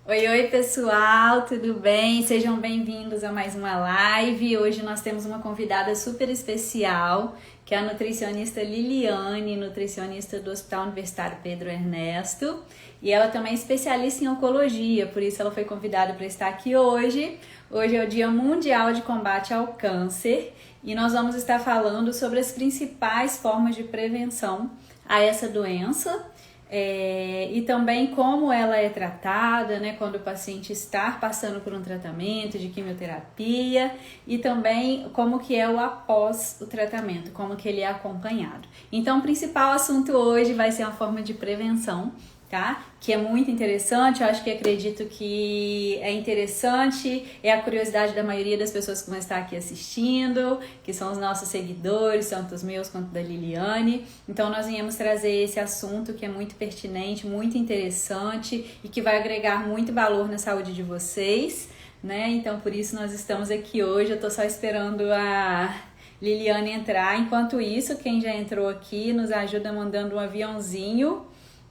Oi, oi pessoal, tudo bem? Sejam bem-vindos a mais uma live. Hoje nós temos uma convidada super especial, que é a nutricionista Liliane, nutricionista do Hospital Universitário Pedro Ernesto. E ela também é especialista em oncologia, por isso ela foi convidada para estar aqui hoje. Hoje é o Dia Mundial de Combate ao Câncer e nós vamos estar falando sobre as principais formas de prevenção a essa doença. E também como ela é tratada, né, quando o paciente está passando por um tratamento de quimioterapia e também como que é o após o tratamento, como que ele é acompanhado. Então, o principal assunto hoje vai ser uma forma de prevenção, tá? Que é muito interessante, eu acho que acredito que é interessante, é a curiosidade da maioria das pessoas que vão estar aqui assistindo, que são os nossos seguidores, tanto os meus quanto da Liliane. Então nós viemos trazer esse assunto que é muito pertinente, muito interessante e que vai agregar muito valor na saúde de vocês, né? Então por isso nós estamos aqui hoje, eu tô só esperando a Liliane entrar. Enquanto isso, quem já entrou aqui nos ajuda mandando um aviãozinho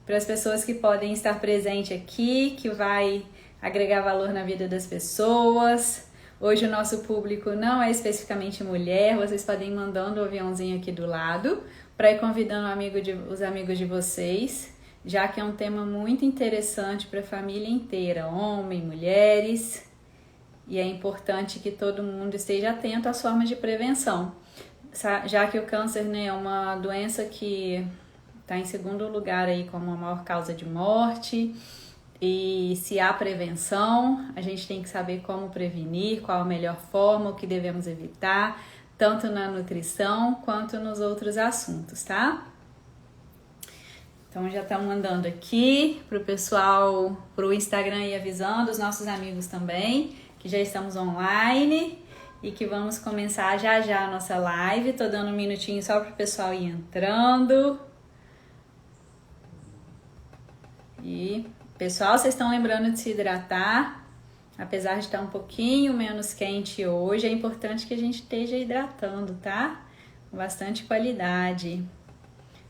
para as pessoas que podem estar presentes aqui, que vai agregar valor na vida das pessoas. Hoje o nosso público não é especificamente mulher, vocês podem ir mandando o aviãozinho aqui do lado para ir convidando os amigos de vocês, já que é um tema muito interessante para a família inteira, homens, mulheres, e é importante que todo mundo esteja atento às formas de prevenção, já que o câncer, né, é uma doença que está em segundo lugar aí como a maior causa de morte. E se há prevenção, a gente tem que saber como prevenir, qual a melhor forma, o que devemos evitar, tanto na nutrição quanto nos outros assuntos, tá? Então já estão mandando aqui pro pessoal, pro Instagram e avisando, os nossos amigos também, que já estamos online e que vamos começar já já a nossa live. Tô dando um minutinho só pro pessoal ir entrando. E, pessoal, vocês estão lembrando de se hidratar, apesar de estar um pouquinho menos quente hoje, é importante que a gente esteja hidratando, tá? Com bastante qualidade.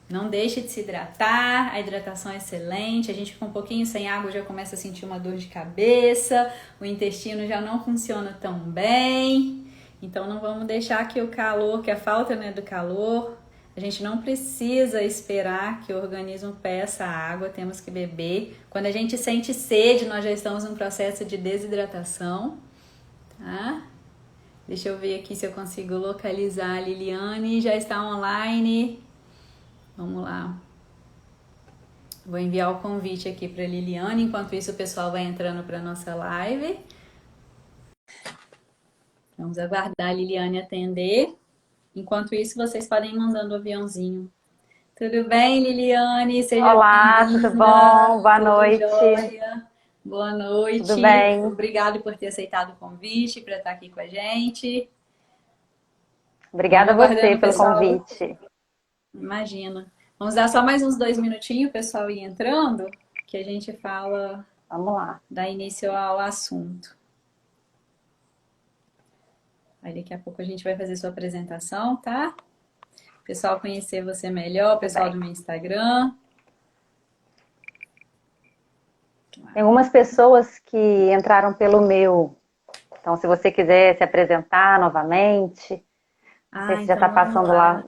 Não deixe de se hidratar, a hidratação é excelente, a gente fica um pouquinho sem água, já começa a sentir uma dor de cabeça, o intestino já não funciona tão bem, então não vamos deixar que o calor, que a falta, né, do calor, a gente não precisa esperar que o organismo peça água, temos que beber. Quando a gente sente sede, nós já estamos num processo de desidratação, tá? Deixa eu ver aqui se eu consigo localizar a Liliane, já está online. Vamos lá. Vou enviar o convite aqui para a Liliane, enquanto isso o pessoal vai entrando para a nossa live. Vamos aguardar a Liliane atender. Enquanto isso, vocês podem ir mandando o aviãozinho. Tudo bem, Liliane? Seja Olá, tudo bem-vinda. bom? Boa Tudo noite. jóia? Boa Tudo noite. bem? Obrigada por ter aceitado o convite para estar aqui com a gente. Vamos Obrigada a você aguardando o pelo pessoal. convite. Imagina. Vamos dar só mais uns 2 minutinhos, o pessoal ir entrando, que a gente fala, Vamos lá. dá início ao assunto. Aí daqui a pouco a gente vai fazer sua apresentação, tá? O pessoal conhecer você melhor, o Tudo pessoal bem. do meu Instagram. Tem algumas pessoas que entraram pelo meu. Então, se você quiser se apresentar novamente, não sei Ah, se já está então vamos passando lá. lá.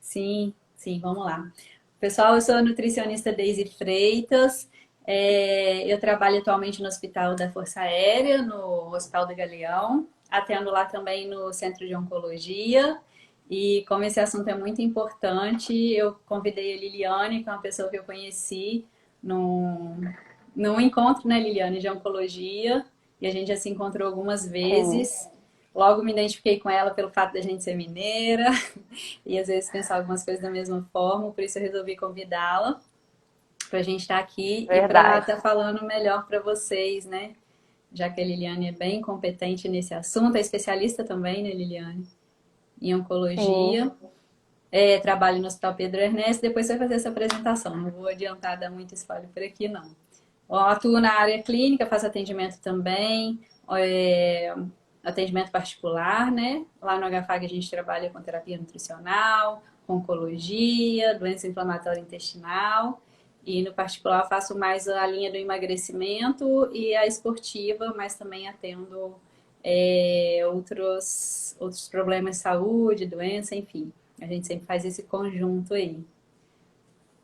Sim, sim, vamos lá. Pessoal, eu sou a nutricionista Deise Freitas. Eu trabalho atualmente no Hospital da Força Aérea, no Hospital do Galeão. Atendo lá também no Centro de Oncologia. E como esse assunto é muito importante, eu convidei a Liliane, que é uma pessoa que eu conheci num, num encontro, né, Liliane, de oncologia. E a gente já se encontrou algumas Sim, vezes. Logo me identifiquei com ela pelo fato da gente ser mineira e às vezes pensar algumas coisas da mesma forma, por isso eu resolvi convidá-la para a gente estar aqui e para verdade. estar falando melhor para vocês, né? Já que a Liliane é bem competente nesse assunto, é especialista também, né, Liliane? Em Sim, oncologia. Trabalho no Hospital Pedro Ernesto, depois você vai fazer essa apresentação. Não vou adiantar dar muito spoiler por aqui, não. Eu atuo na área clínica, faço atendimento também, atendimento particular, né? Lá no HFAG a gente trabalha com terapia nutricional, com oncologia, doença inflamatória intestinal E no particular eu faço mais a linha do emagrecimento e a esportiva, mas também atendo outros problemas de saúde, doença, enfim. A gente sempre faz esse conjunto aí.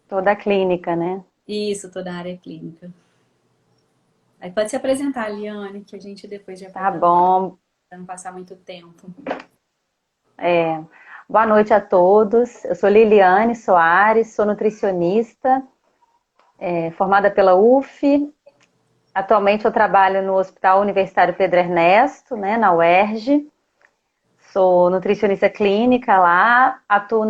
Toda a clínica, né? Isso, toda a área clínica. Aí pode se apresentar, Liane, que a gente depois já vai Tá dando uma, bom. para não passar muito tempo. É, boa noite a todos. Eu sou Liliane Soares, sou nutricionista, formada pela UF. Atualmente eu trabalho no Hospital Universitário Pedro Ernesto, né, na UERJ. Sou nutricionista clínica lá, atuo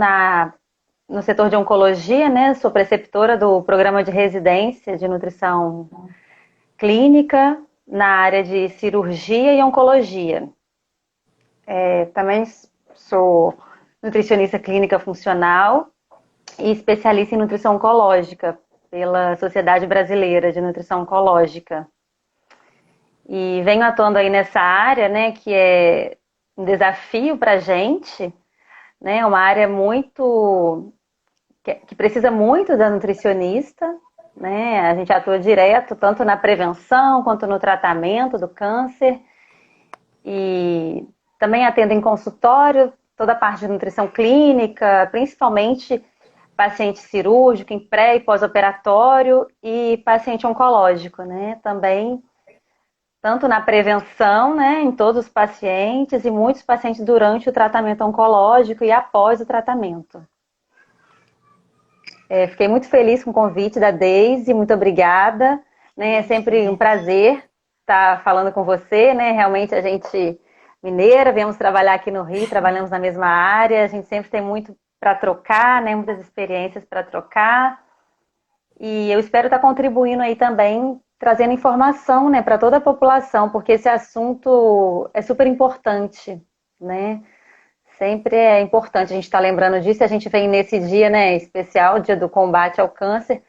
no setor de oncologia, né? Sou preceptora do programa de residência de nutrição clínica na área de cirurgia e oncologia. Também sou nutricionista clínica funcional e especialista em nutrição oncológica pela Sociedade Brasileira de Nutrição Oncológica. E venho atuando aí nessa área, né, que é um desafio para a gente, né, uma área muito que precisa muito da nutricionista, né? A gente atua direto tanto na prevenção quanto no tratamento do câncer e também atendo em consultório toda a parte de nutrição clínica, principalmente paciente cirúrgico, em pré e pós-operatório e paciente oncológico, né? Também tanto na prevenção, né, em todos os pacientes e muitos pacientes durante o tratamento oncológico e após o tratamento. Fiquei muito feliz com o convite da Deise, muito obrigada. Né? É sempre um prazer estar falando com você, né? Realmente a gente mineira, viemos trabalhar aqui no Rio, trabalhamos na mesma área, a gente sempre tem muito para trocar, né? Muitas experiências para trocar. E eu espero estar contribuindo aí também, trazendo informação, né, para toda a população, porque esse assunto é super importante, né? Sempre é importante a gente estar lembrando disso. A gente vem nesse dia, né, especial, dia do combate ao câncer,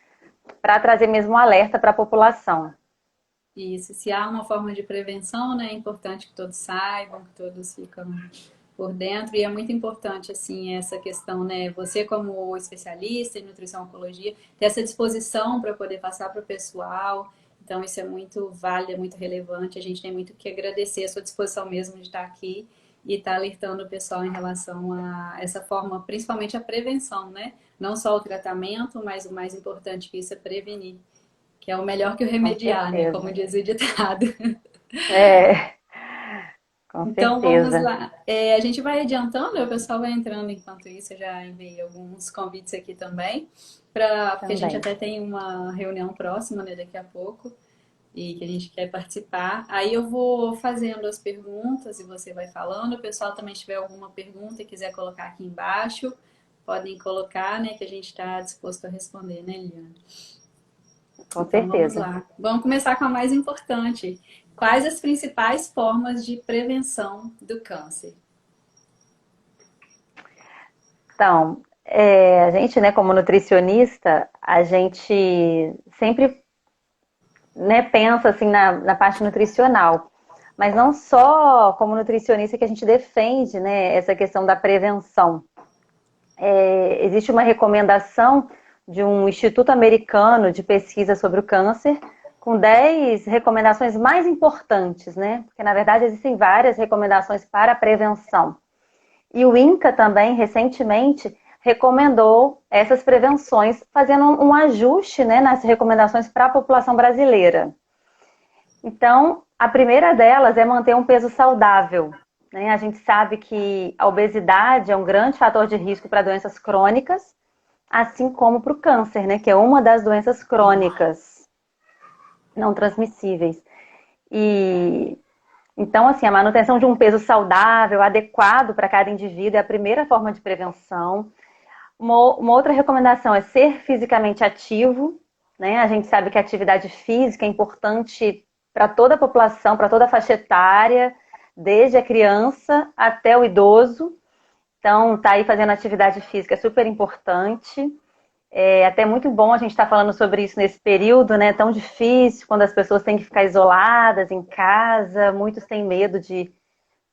para trazer mesmo um alerta para a população. Isso, se há uma forma de prevenção, né, é importante que todos saibam, que todos ficam por dentro, e é muito importante, assim, essa questão, né, você como especialista em nutrição e oncologia, ter essa disposição para poder passar para o pessoal, então isso é muito válido, é muito relevante, a gente tem muito que agradecer a sua disposição mesmo de estar aqui e estar alertando o pessoal em relação a essa forma, principalmente a prevenção, né, não só o tratamento, mas o mais importante que isso é prevenir, que é o melhor que o Com remediar, né, certeza. como diz o ditado. É, com Então vamos certeza. lá. A gente vai adiantando, o pessoal vai entrando enquanto isso. Eu já enviei alguns convites aqui também, porque a gente Também. até tem uma reunião próxima, né, daqui a pouco, e que a gente quer participar. Aí eu vou fazendo as perguntas e você vai falando. O pessoal também tiver alguma pergunta e quiser colocar aqui embaixo, podem colocar, né, que a gente está disposto a responder, né, Liana? Com Então vamos certeza. lá. Vamos começar com a mais importante. Quais as principais formas de prevenção do câncer? Então, a gente, né, como nutricionista, a gente sempre, né, pensa assim na parte nutricional. Mas não só como nutricionista que a gente defende, né, essa questão da prevenção. Existe uma recomendação de um Instituto Americano de Pesquisa sobre o Câncer, com 10 recomendações mais importantes, né? Porque, na verdade, existem várias recomendações para a prevenção. E o INCA também, recentemente, recomendou essas prevenções, fazendo um ajuste, né, nas recomendações para a população brasileira. Então, a primeira delas é manter um peso saudável. Né? A gente sabe que a obesidade é um grande fator de risco para doenças crônicas, assim como para o câncer, né? Que é uma das doenças crônicas não transmissíveis. E então, assim, a manutenção de um peso saudável, adequado para cada indivíduo é a primeira forma de prevenção. Uma outra recomendação é ser fisicamente ativo, né? A gente sabe que a atividade física é importante para toda a população, para toda a faixa etária, desde a criança até o idoso. Então, tá aí fazendo atividade física é super importante. É até muito bom a gente estar falando sobre isso nesse período, né? Tão difícil, quando as pessoas têm que ficar isoladas em casa, muitos têm medo de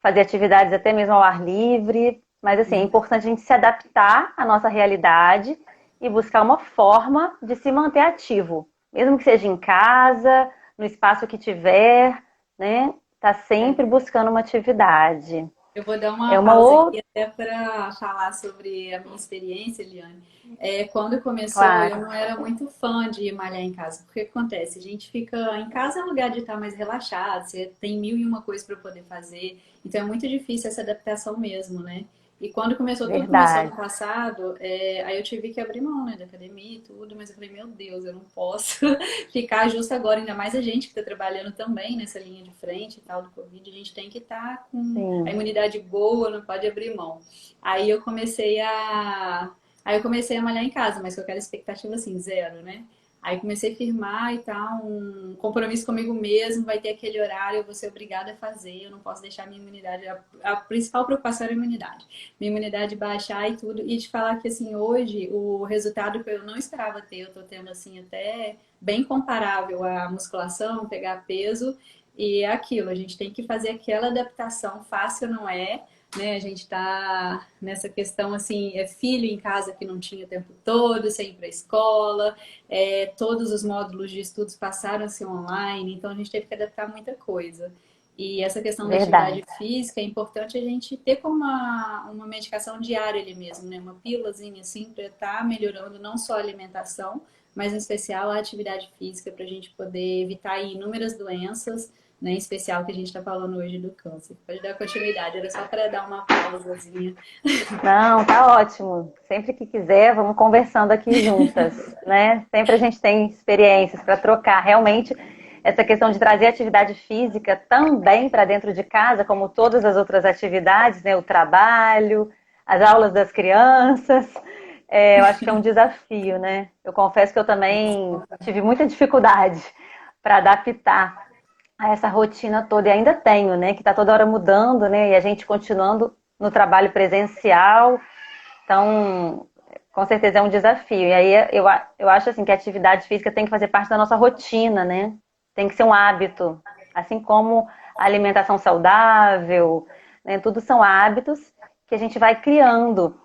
fazer atividades até mesmo ao ar livre. Mas, assim, é importante a gente se adaptar à nossa realidade e buscar uma forma de se manter ativo. Mesmo que seja em casa, no espaço que tiver, né? Tá sempre buscando uma atividade. Eu vou dar É uma uma pausa outra, aqui até para falar sobre a minha experiência, Eliane. Quando começou, eu claro, não era muito fã de malhar em casa, porque o que acontece? A gente fica em casa é um lugar de estar mais relaxado, você tem mil e uma coisas para poder fazer, então é muito difícil essa adaptação mesmo, né? E quando começou, tudo começou verdade. no passado, aí eu tive que abrir mão, né, da academia e tudo, mas eu falei, meu Deus, eu não posso ficar justo agora, ainda mais a gente que está trabalhando também nessa linha de frente e tal do Covid, a gente tem que estar com a Sim, imunidade boa, não pode abrir mão. Aí eu comecei a Aí eu comecei a malhar em casa, mas com aquela expectativa assim, zero, né? Aí comecei a firmar e tal, um compromisso comigo mesmo, vai ter aquele horário, eu vou ser obrigada a fazer, eu não posso deixar minha imunidade, a principal preocupação era a imunidade. Minha imunidade baixar e tudo, e te falar que assim, hoje, o resultado que eu não esperava ter, eu tô tendo assim, até bem comparável à musculação, pegar peso, e é aquilo, a gente tem que fazer aquela adaptação, fácil não é, né? A gente está nessa questão assim, é filho em casa que não tinha o tempo todo, sem ir para a escola, todos os módulos de estudos passaram a ser online, então a gente teve que adaptar muita coisa. E essa questão da atividade verdade. física é importante a gente ter como uma medicação diária ali mesmo, né? Uma pílulazinha assim para estar melhorando não só a alimentação, mas em especial a atividade física para a gente poder evitar aí inúmeras doenças, né, em especial que a gente está falando hoje do câncer. Pode dar continuidade, era só para dar uma pausazinha. Não, tá ótimo. Sempre que quiser, vamos conversando aqui juntas, né? Sempre a gente tem experiências para trocar. Realmente, essa questão de trazer atividade física também para dentro de casa, como todas as outras atividades, né? O trabalho, as aulas das crianças, eu acho que é um desafio, né? Eu confesso que eu também tive muita dificuldade para adaptar a essa rotina toda, e ainda tenho, né? Que está toda hora mudando, né? E a gente continuando no trabalho presencial. Então, com certeza é um desafio. E aí eu acho assim que a atividade física tem que fazer parte da nossa rotina, né? Tem que ser um hábito. Assim como a alimentação saudável, né? Tudo são hábitos que a gente vai criando,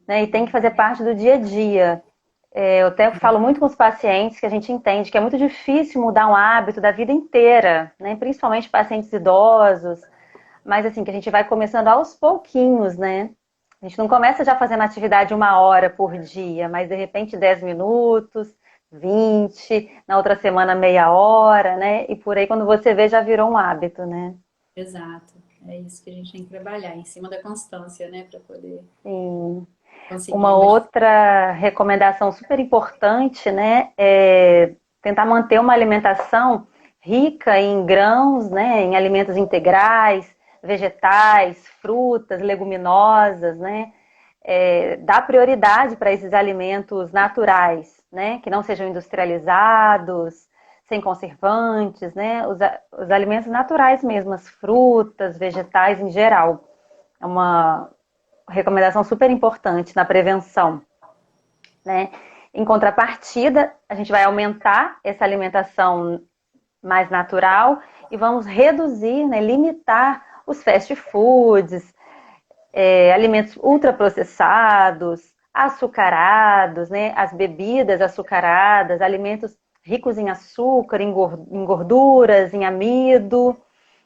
né? E tem que fazer parte do dia a dia. Eu até falo muito com os pacientes que a gente entende que é muito difícil mudar um hábito da vida inteira, né? Principalmente pacientes idosos, mas assim, que a gente vai começando aos pouquinhos, né? A gente não começa já fazendo atividade 1 hora por dia, mas de repente 10 minutos, 20, na outra semana meia hora, né? E por aí quando você vê já virou um hábito, né? Exato. É isso que a gente tem que trabalhar, em cima da constância, né, para poder Sim. conseguir Uma uma. outra recomendação super importante, né, é tentar manter uma alimentação rica em grãos, né, em alimentos integrais, vegetais, frutas, leguminosas, né, dar prioridade para esses alimentos naturais, né, que não sejam industrializados, sem conservantes, né, os alimentos naturais mesmo, as frutas, vegetais em geral. É uma recomendação super importante na prevenção, né? Em contrapartida, a gente vai aumentar essa alimentação mais natural e vamos reduzir, né, limitar os fast foods, alimentos ultraprocessados, açucarados, né, as bebidas açucaradas, alimentos ricos em açúcar, em gorduras, em amido.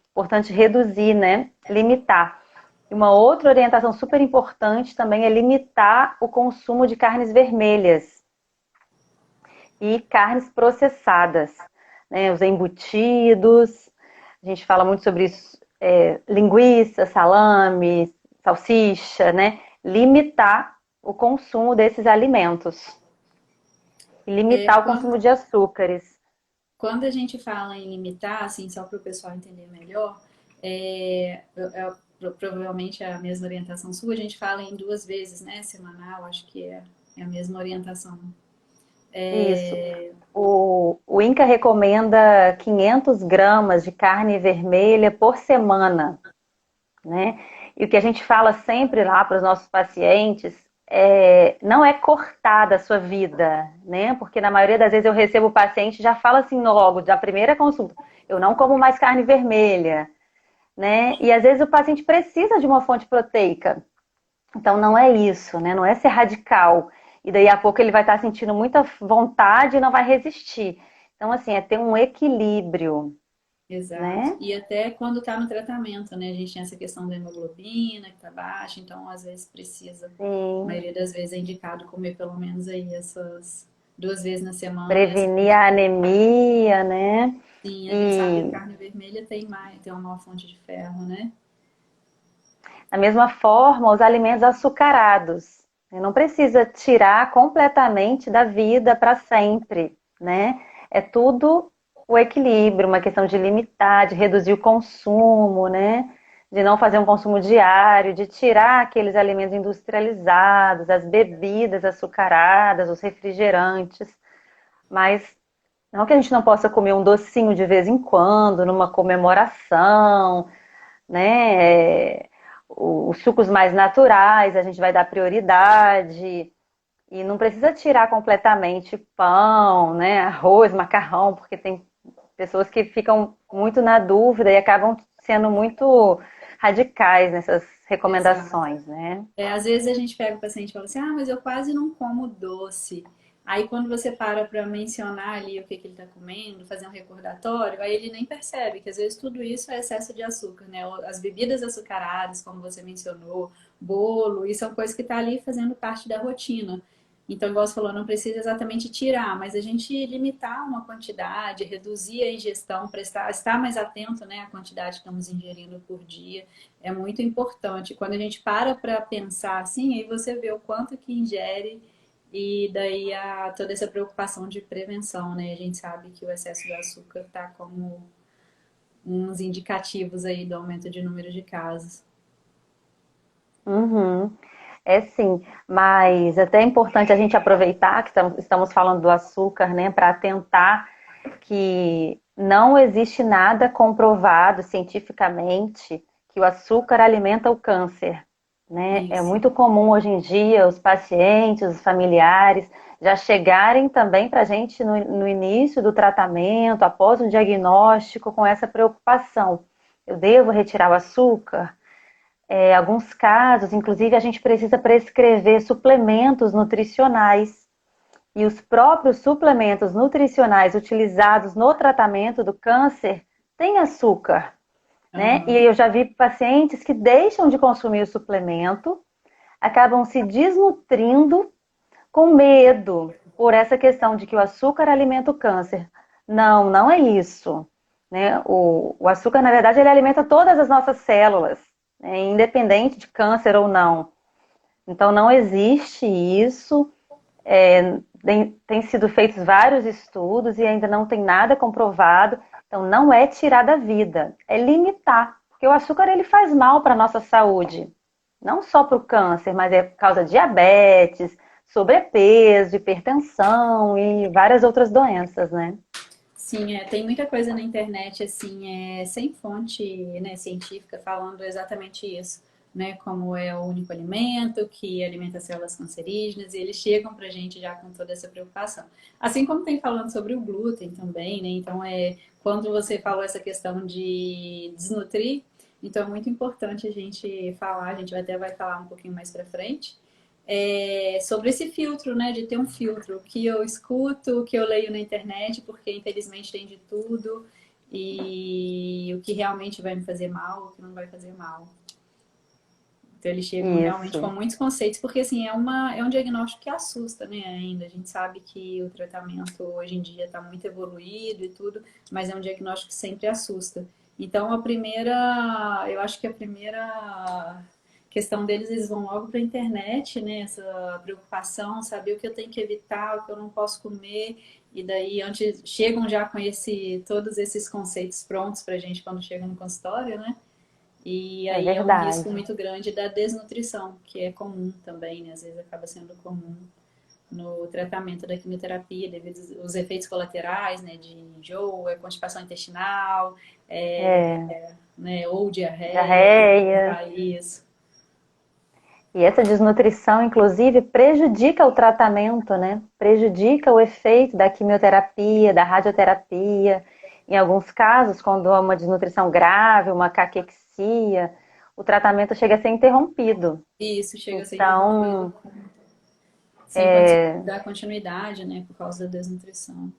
Importante reduzir, né, limitar. E uma outra orientação super importante também é limitar o consumo de carnes vermelhas e carnes processadas, né? Os embutidos, a gente fala muito sobre isso, linguiça, salame, salsicha, né? Limitar o consumo desses alimentos e É, limitar o quando, consumo de açúcares. quando a gente fala em limitar, assim, só para o pessoal entender melhor, provavelmente é a mesma orientação sua, a gente fala em 2 vezes, né, semanal, acho que é a mesma orientação. Isso. O INCA recomenda 500 gramas de carne vermelha por semana, né? E o que a gente fala sempre lá para os nossos pacientes não é cortar da sua vida, né? Porque na maioria das vezes eu recebo o paciente e já fala assim logo, da primeira consulta, eu não como mais carne vermelha, né? E às vezes o paciente precisa de uma fonte proteica. Então não é isso, né? Não é ser radical. e daí a pouco ele vai estar sentindo muita vontade e não vai resistir. Então, assim, é ter um equilíbrio, Exato. né? E até quando está no tratamento, né? A gente tem essa questão da hemoglobina que está baixa, então às vezes precisa, a Sim. maioria das vezes é indicado comer pelo menos aí essas 2 vezes na semana. Prevenir a anemia, né? Sim, a gente sabe que a E carne vermelha tem mais, tem uma maior fonte de ferro, né? da mesma forma, os alimentos açucarados. Não precisa tirar completamente da vida para sempre, né? É tudo o equilíbrio, uma questão de limitar, de reduzir o consumo, né? De não fazer um consumo diário, de tirar aqueles alimentos industrializados, as bebidas açucaradas, os refrigerantes. Mas não que a gente não possa comer um docinho de vez em quando, numa comemoração, né? Os sucos mais naturais, a gente vai dar prioridade. E não precisa tirar completamente pão, né? Arroz, macarrão, porque tem pessoas que ficam muito na dúvida e acabam sendo muito radicais nessas Exato. recomendações, né? Às vezes a gente pega o paciente e fala assim, ah, mas eu quase não como doce. Aí quando você para mencionar ali o que, que ele está comendo, fazer um recordatório, aí ele nem percebe que às vezes tudo isso é excesso de açúcar, né? As bebidas açucaradas, como você mencionou, bolo, isso são coisas que está ali fazendo parte da rotina. Então, igual você falou, não precisa exatamente tirar, mas a gente limitar uma quantidade, reduzir a ingestão, para estar mais atento, né, à quantidade que estamos ingerindo por dia, é muito importante. Quando a gente para pensar assim, aí você vê o quanto que ingere e daí toda essa preocupação de prevenção, né? A gente sabe que o excesso de açúcar está como uns indicativos aí do aumento de número de casos. Uhum. É sim, mas até é importante a gente aproveitar que estamos falando do açúcar, né, para atentar que não existe nada comprovado cientificamente que o açúcar alimenta o câncer, né? É Isso. muito comum hoje em dia os pacientes, os familiares já chegarem também para a gente no início do tratamento, após o diagnóstico, com essa preocupação. Eu devo retirar o açúcar? Alguns casos, inclusive, a gente precisa prescrever suplementos nutricionais. E os próprios suplementos nutricionais utilizados no tratamento do câncer têm açúcar, né? E Aham. eu já vi pacientes que deixam de consumir o suplemento, acabam se desnutrindo com medo por essa questão de que o açúcar alimenta o câncer. Não, não é isso. Né? O açúcar, na verdade, ele alimenta todas as nossas células, né? Independente de câncer ou não. Então, não existe isso. Tem sido feitos vários estudos e ainda não tem nada comprovado. Então, não é tirar da vida, é limitar. Porque o açúcar ele faz mal para a nossa saúde. Não só para o câncer, mas causa diabetes, sobrepeso, hipertensão e várias outras doenças, né? Sim, tem muita coisa na internet assim, sem fonte, né, científica falando exatamente isso, né, como é o único alimento que alimenta células cancerígenas e eles chegam pra gente já com toda essa preocupação. Assim como tem falando sobre o glúten também, né? Então quando você falou essa questão de desnutrir, então é muito importante a gente falar, a gente até vai falar um pouquinho mais pra frente sobre esse filtro, né? De ter um filtro, o que eu escuto, o que eu leio na internet, porque infelizmente tem de tudo, e o que realmente vai me fazer mal, o que não vai fazer mal. Então eles chegam realmente com Isso. muitos conceitos, porque assim, é um diagnóstico que assusta, né, ainda. A gente sabe que o tratamento hoje em dia está muito evoluído e tudo, mas é um diagnóstico que sempre assusta. Então eu acho que a primeira questão deles, eles vão logo para a internet, né, essa preocupação, saber o que eu tenho que evitar, o que eu não posso comer, e daí antes chegam já com todos esses conceitos prontos para a gente quando chega no consultório, né? E É aí é um risco verdade. muito grande da desnutrição, que é comum também, né? Às vezes acaba sendo comum no tratamento da quimioterapia, devido aos efeitos colaterais, né? De enjoo, constipação intestinal, É, né? Ou diarreia, diarreia. isso. E essa desnutrição, inclusive, prejudica o tratamento, né? Prejudica o efeito da quimioterapia, da radioterapia. Em alguns casos, quando há uma desnutrição grave, uma caquexia, o tratamento chega a ser interrompido. Isso chega a ser interrompido. Então, Sim, quando você dá continuidade, né, por causa da desnutrição.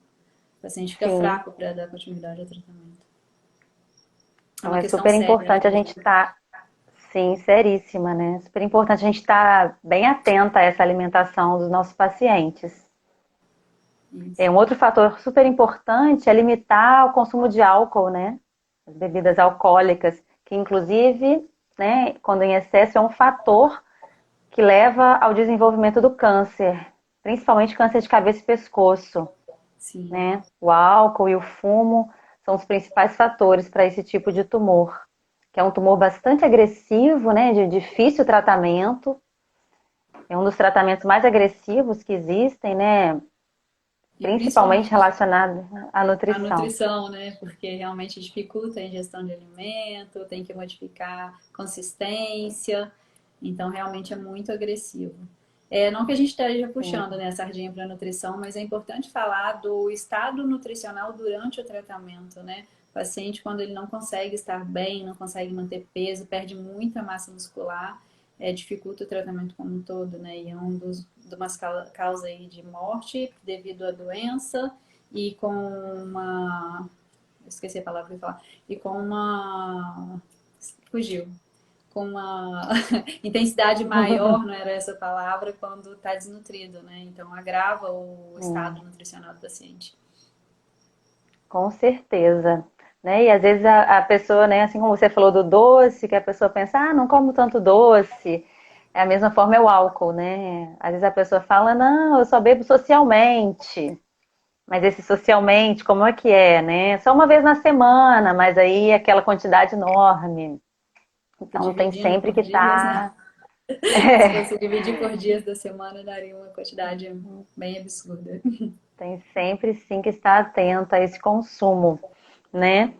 O paciente fica Sim, fraco para dar continuidade ao tratamento. É então uma é questão super séria, importante a inclusive. gente estar, sim, seríssima, né? Super importante a gente estar bem atenta a essa alimentação dos nossos pacientes. Isso. Um outro fator super importante é limitar o consumo de álcool, né? As bebidas alcoólicas, que inclusive, né, quando em excesso é um fator que leva ao desenvolvimento do câncer, principalmente câncer de cabeça e pescoço, Sim. né? O álcool e o fumo são os principais fatores para esse tipo de tumor, que é um tumor bastante agressivo, né, de difícil tratamento. É um dos tratamentos mais agressivos que existem, né? E Principalmente principalmente relacionado à a nutrição. nutrição, né? Porque realmente dificulta a ingestão de alimento, tem que modificar consistência, então realmente é muito agressivo. Não que a gente esteja puxando, Sim. né, a sardinha para a nutrição, mas é importante falar do estado nutricional durante o tratamento, né? O paciente, quando ele não consegue estar bem, não consegue manter peso, perde muita massa muscular, dificulta o tratamento como um todo, né? E é de umas causas aí de morte devido à doença e com uma. Esqueci a palavra que eu ia falar. E com uma. Fugiu. Com uma intensidade maior, não era essa palavra, quando está desnutrido, né? Então agrava o estado nutricional do paciente. Com certeza. Né? E às vezes a pessoa, né, assim como você falou do doce, que a pessoa pensa, ah, não como tanto doce. É a mesma forma é o álcool, né? Às vezes a pessoa fala, não, eu só bebo socialmente. Mas esse socialmente, como é que é, né? Só uma vez na semana, mas aí aquela quantidade enorme. E Então tem dividindo sempre por que dias, né? estar. Se fosse dividir por dias da semana, daria uma quantidade bem absurda. Tem sempre sim que estar atento a esse consumo, né?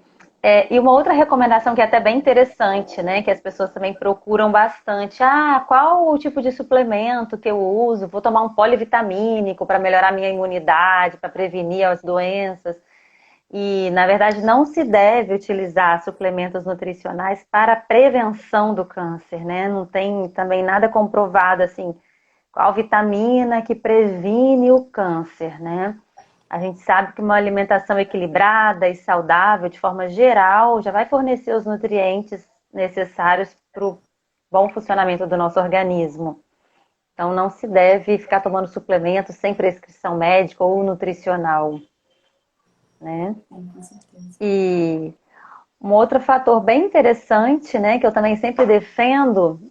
E uma outra recomendação que é até bem interessante, né? Que as pessoas também procuram bastante. Ah, qual o tipo de suplemento que eu uso? Vou tomar um polivitamínico para melhorar minha imunidade, para prevenir as doenças. E, na verdade, não se deve utilizar suplementos nutricionais para a prevenção do câncer, né? Não tem também nada comprovado assim qual vitamina que previne o câncer, né? A gente sabe que uma alimentação equilibrada e saudável, de forma geral, já vai fornecer os nutrientes necessários para o bom funcionamento do nosso organismo. Então, não se deve ficar tomando suplementos sem prescrição médica ou nutricional, né? Com certeza. E um outro fator bem interessante, né, que eu também sempre defendo,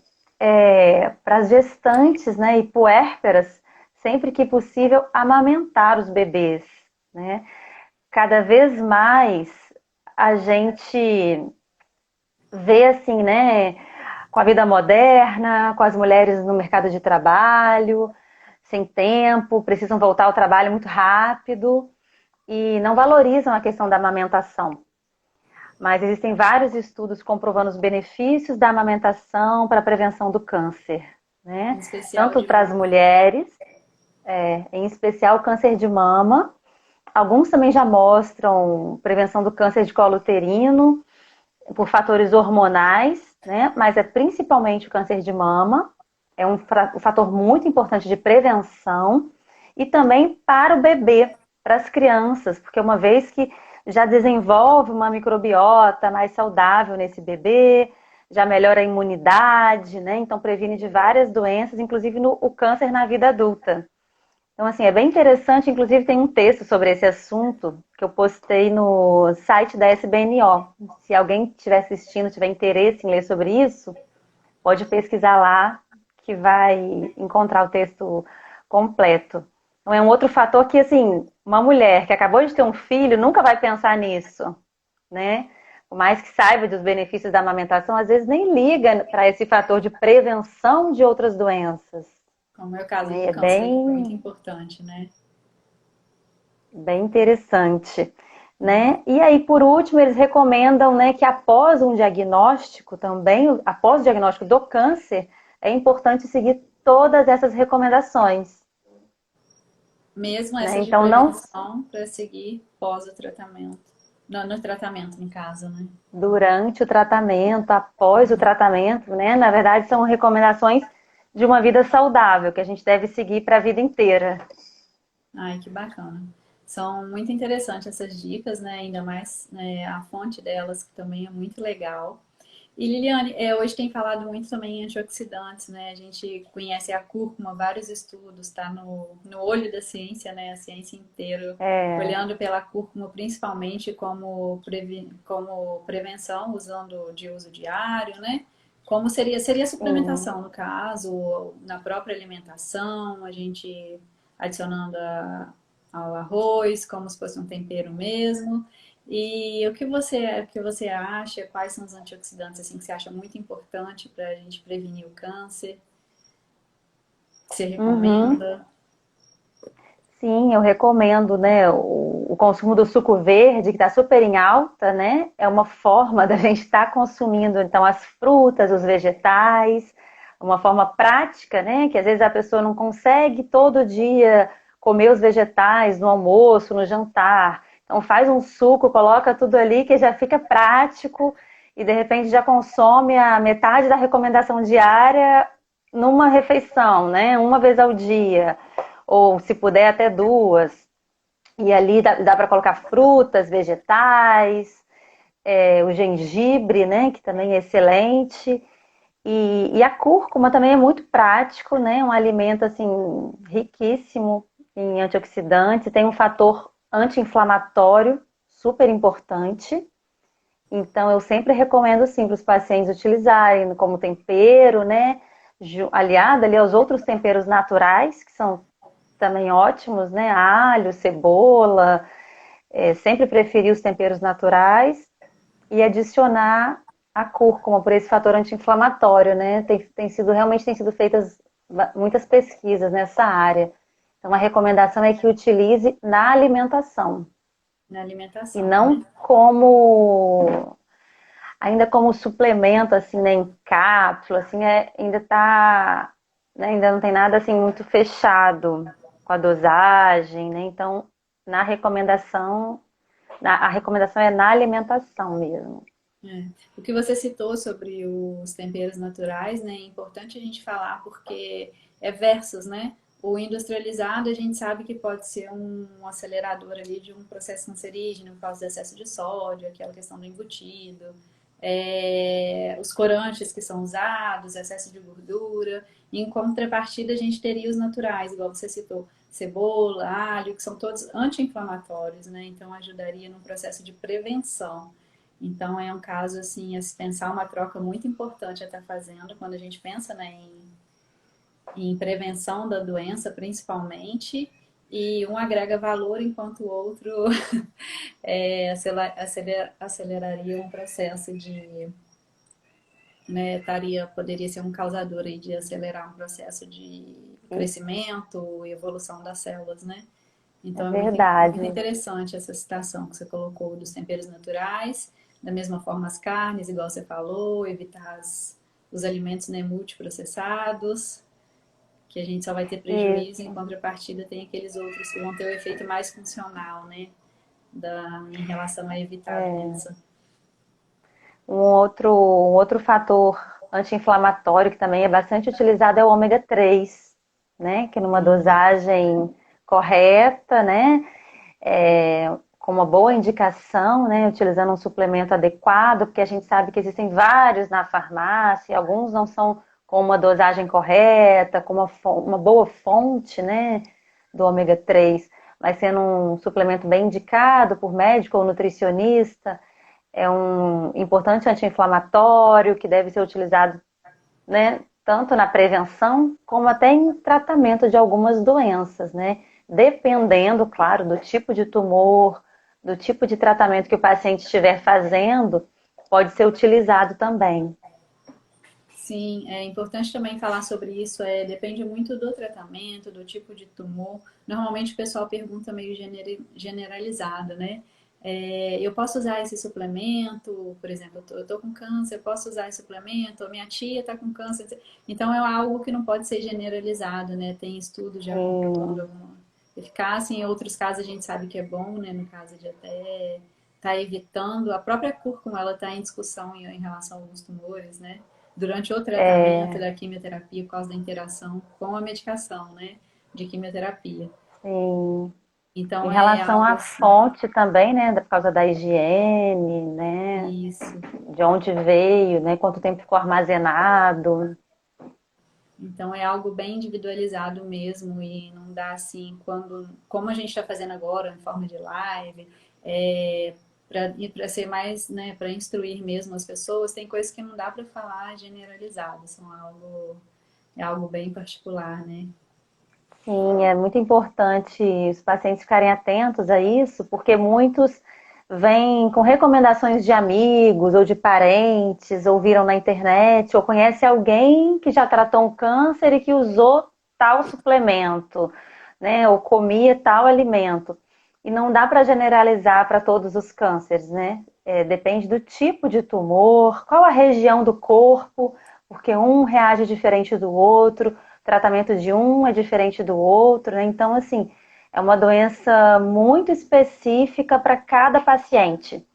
para as gestantes, né, e puérperas, sempre que possível, amamentar os bebês, né? Cada vez mais a gente vê assim, né, com a vida moderna, com as mulheres no mercado de trabalho, sem tempo, precisam voltar ao trabalho muito rápido e não valorizam a questão da amamentação. Mas existem vários estudos comprovando os benefícios da amamentação para a prevenção do câncer, Em né? especial Tanto de para as mama. mulheres, em especial o câncer de mama. Alguns também já mostram prevenção do câncer de colo uterino por fatores hormonais, né? Mas é principalmente o câncer de mama. É um fator muito importante de prevenção e também para o bebê, para as crianças, porque uma vez que já desenvolve uma microbiota mais saudável nesse bebê, já melhora a imunidade, né? Então previne de várias doenças, inclusive o câncer na vida adulta. Então, assim, é bem interessante, inclusive tem um texto sobre esse assunto que eu postei no site da SBNO. Se alguém estiver assistindo, tiver interesse em ler sobre isso, pode pesquisar lá que vai encontrar o texto completo. Então, é um outro fator que, assim, uma mulher que acabou de ter um filho nunca vai pensar nisso, né? Por mais que saiba dos benefícios da amamentação, às vezes nem liga para esse fator de prevenção de outras doenças. Como é o caso do É câncer, que é muito bem, importante, né? bem interessante. Né? E aí, por último, eles recomendam, né, que após um diagnóstico também, após o diagnóstico do câncer, é importante seguir todas essas recomendações. Mesmo Né? essas de Então, não prevenção para seguir pós o tratamento. No tratamento, no caso, né? durante o tratamento, após o tratamento, né? Na verdade, são recomendações de uma vida saudável, que a gente deve seguir para a vida inteira. Ai, que bacana. São muito interessantes essas dicas, né? Ainda mais, né, a fonte delas, que também é muito legal. E Liliane, hoje tem falado muito também em antioxidantes, né? A gente conhece a cúrcuma, vários estudos, tá no olho da ciência, né? A ciência inteira É, olhando pela cúrcuma principalmente como prevenção, usando de uso diário, né? Como seria sim. suplementação, no caso, ou na própria alimentação, a gente adicionando ao arroz, como se fosse um tempero mesmo. E o que você acha? Quais são os antioxidantes assim que você acha muito importante para a gente prevenir o câncer? Que você Uhum. recomenda? Sim, eu recomendo, né, o consumo do suco verde, que está super em alta, né? É uma forma da gente estar consumindo, então, as frutas, os vegetais, uma forma prática, né? Que às vezes a pessoa não consegue todo dia comer os vegetais no almoço, no jantar. Então, faz um suco, coloca tudo ali, que já fica prático e de repente já consome a metade da recomendação diária numa refeição, né? Uma vez ao dia ou se puder até duas. E ali dá para colocar frutas, vegetais, o gengibre, né, que também é excelente. E a cúrcuma também é muito prático, né, um alimento assim riquíssimo em antioxidantes, tem um fator anti-inflamatório super importante. Então eu sempre recomendo sim para os pacientes utilizarem como tempero, né, aliado ali aos outros temperos naturais que são também ótimos, né? Alho, cebola, sempre preferir os temperos naturais e adicionar a cúrcuma por esse fator anti-inflamatório, né? Realmente tem sido feitas muitas pesquisas nessa área. Então a recomendação é que utilize na alimentação Na e alimentação, né? não como ainda como suplemento assim, né, em cápsula, assim, ainda tá, né, ainda não tem nada assim muito fechado com a dosagem, né? Então, na recomendação, a recomendação é na alimentação mesmo. É. O que você citou sobre os temperos naturais, né? É importante a gente falar porque é versus, né? O industrializado a gente sabe que pode ser um acelerador ali de um processo cancerígeno por causa do excesso de sódio, aquela questão do embutido, os corantes que são usados, excesso de gordura. Em contrapartida, a gente teria os naturais, igual você citou, cebola, alho, que são todos anti-inflamatórios, né? Então ajudaria no processo de prevenção. Então é um caso assim, a se pensar uma troca muito importante a estar fazendo quando a gente pensa, né, em prevenção da doença, principalmente, e um agrega valor enquanto o outro aceleraria um processo de, né, poderia ser um causador aí de acelerar um processo de crescimento e evolução das células, né? É Então é muito verdade. interessante essa citação que você colocou dos temperos naturais, da mesma forma as carnes, igual você falou, evitar os alimentos, né, multiprocessados, que a gente só vai ter prejuízo, em Isso. contrapartida tem aqueles outros que vão ter o efeito mais funcional, né, em relação a evitar a doença. Um outro fator anti-inflamatório que também é bastante utilizado é o ômega 3, né? Que numa dosagem correta, né? Com uma boa indicação, né? Utilizando um suplemento adequado, porque a gente sabe que existem vários na farmácia, alguns não são com uma dosagem correta, com uma boa fonte, né? Do ômega 3, mas sendo um suplemento bem indicado por médico ou nutricionista, é um importante anti-inflamatório que deve ser utilizado, né, tanto na prevenção como até em tratamento de algumas doenças, né? Dependendo, claro, do tipo de tumor, do tipo de tratamento que o paciente estiver fazendo, pode ser utilizado também. Sim, é importante também falar sobre isso. Depende muito do tratamento, do tipo de tumor. Normalmente o pessoal pergunta meio generalizado, né? Eu posso usar esse suplemento? Por exemplo, eu tô com câncer, eu posso usar esse suplemento? Ou minha tia está com câncer. Então é algo que não pode ser generalizado, né? Tem estudos já comprovando Sim, alguma eficácia. Em outros casos a gente sabe que é bom, né? No caso de até estar evitando. A própria cúrcuma, ela está em discussão em relação a alguns tumores, né? durante o tratamento da quimioterapia por causa da interação com a medicação, né, de quimioterapia. Sim. Em Então é relação algo à assim, fonte também, né, por causa da higiene, né, isso. de onde veio, né, quanto tempo ficou armazenado. Então é algo bem individualizado mesmo e não dá assim quando, como a gente está fazendo agora, em forma de live, para ser mais, né, para instruir mesmo as pessoas, tem coisas que não dá para falar generalizado, é algo bem particular, né? Sim, é muito importante os pacientes ficarem atentos a isso, porque muitos vêm com recomendações de amigos ou de parentes, ou viram na internet, ou conhece alguém que já tratou um câncer e que usou tal suplemento, né? Ou comia tal alimento. E não dá para generalizar para todos os cânceres, né? Depende do tipo de tumor, qual a região do corpo, porque um reage diferente do outro, o tratamento de um é diferente do outro, né? Então, assim, é uma doença muito específica para cada paciente.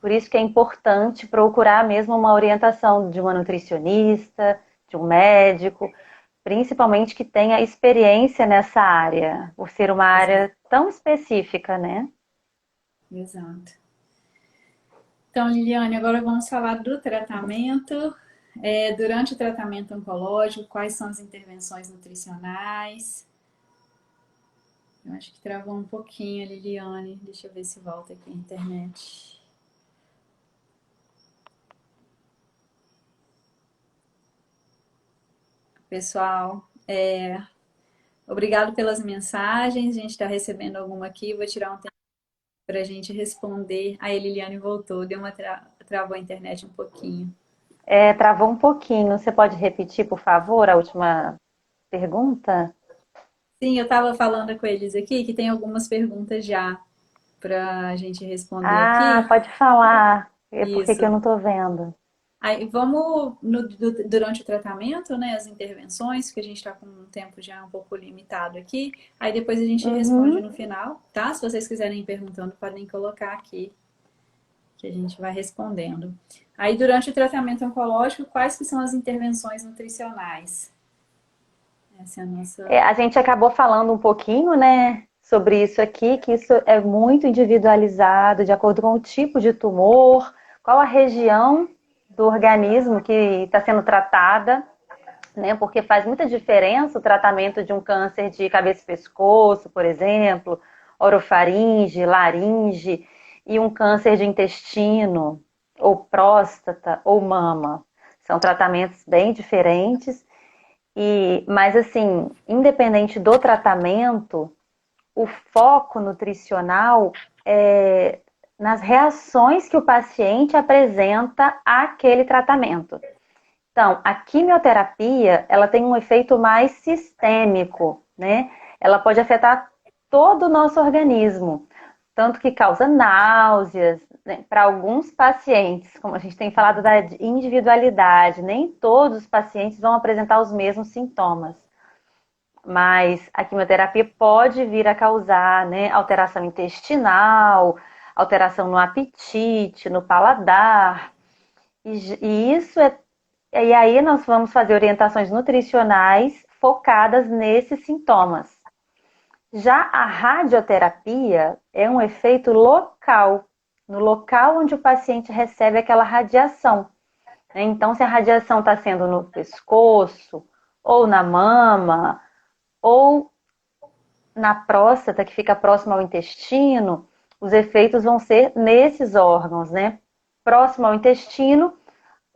Por isso que é importante procurar mesmo uma orientação de uma nutricionista, de um médico, principalmente que tenha experiência nessa área, por ser uma Exato. área tão específica, né? Exato. Então, Liliane, agora vamos falar do tratamento. Durante o tratamento oncológico, quais são as intervenções nutricionais? Eu acho que travou um pouquinho a Liliane. Deixa eu ver se volta aqui a internet. Pessoal, obrigado pelas mensagens. A gente está recebendo alguma aqui. Vou tirar um tempo para a gente responder. Aí a Liliane voltou, travou a internet um pouquinho. Travou um pouquinho. Você pode repetir, por favor, a última pergunta? Sim, eu estava falando com eles aqui que tem algumas perguntas já para a gente responder Ah, aqui. pode falar. É porque que eu Isso. não estou vendo. Aí vamos durante o tratamento, né, as intervenções, que a gente está com um tempo já um pouco limitado aqui. Aí depois a gente responde Uhum. no final, tá? Se vocês quiserem ir perguntando, podem colocar aqui que a gente vai respondendo. Aí durante o tratamento oncológico, quais que são as intervenções nutricionais? Essa é a nossa. A gente acabou falando um pouquinho, né, sobre isso aqui, que isso é muito individualizado, de acordo com o tipo de tumor, qual a região do organismo que está sendo tratada, né, porque faz muita diferença o tratamento de um câncer de cabeça e pescoço, por exemplo, orofaringe, laringe, e um câncer de intestino, ou próstata, ou mama. São tratamentos bem diferentes. Mas assim, independente do tratamento, o foco nutricional é nas reações que o paciente apresenta àquele tratamento. Então, a quimioterapia, ela tem um efeito mais sistêmico, né? Ela pode afetar todo o nosso organismo, tanto que causa náuseas, né? Para alguns pacientes, como a gente tem falado da individualidade, nem todos os pacientes vão apresentar os mesmos sintomas. Mas a quimioterapia pode vir a causar, né, alteração intestinal, alteração no apetite, no paladar. E isso é. E aí nós vamos fazer orientações nutricionais focadas nesses sintomas. Já a radioterapia é um efeito local, no local onde o paciente recebe aquela radiação. Então, se a radiação está sendo no pescoço, ou na mama, ou na próstata, que fica próximo ao intestino, os efeitos vão ser nesses órgãos, né? Próximo ao intestino,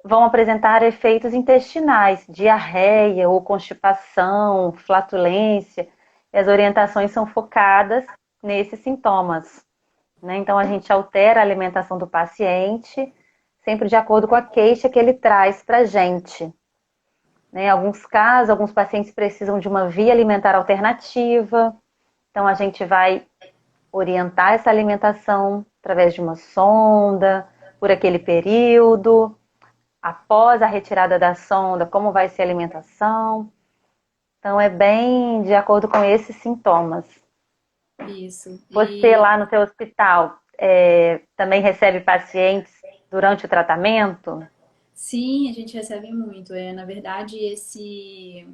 vão apresentar efeitos intestinais, diarreia ou constipação, flatulência. E as orientações são focadas nesses sintomas, né? Então, a gente altera a alimentação do paciente, sempre de acordo com a queixa que ele traz para a gente. Né? Em alguns casos, alguns pacientes precisam de uma via alimentar alternativa, então a gente vai orientar essa alimentação através de uma sonda, por aquele período, após a retirada da sonda, como vai ser a alimentação. Então é bem de acordo com esses sintomas. Isso. Você E lá no seu hospital também recebe pacientes durante o tratamento? Sim, a gente recebe muito. Na verdade, esse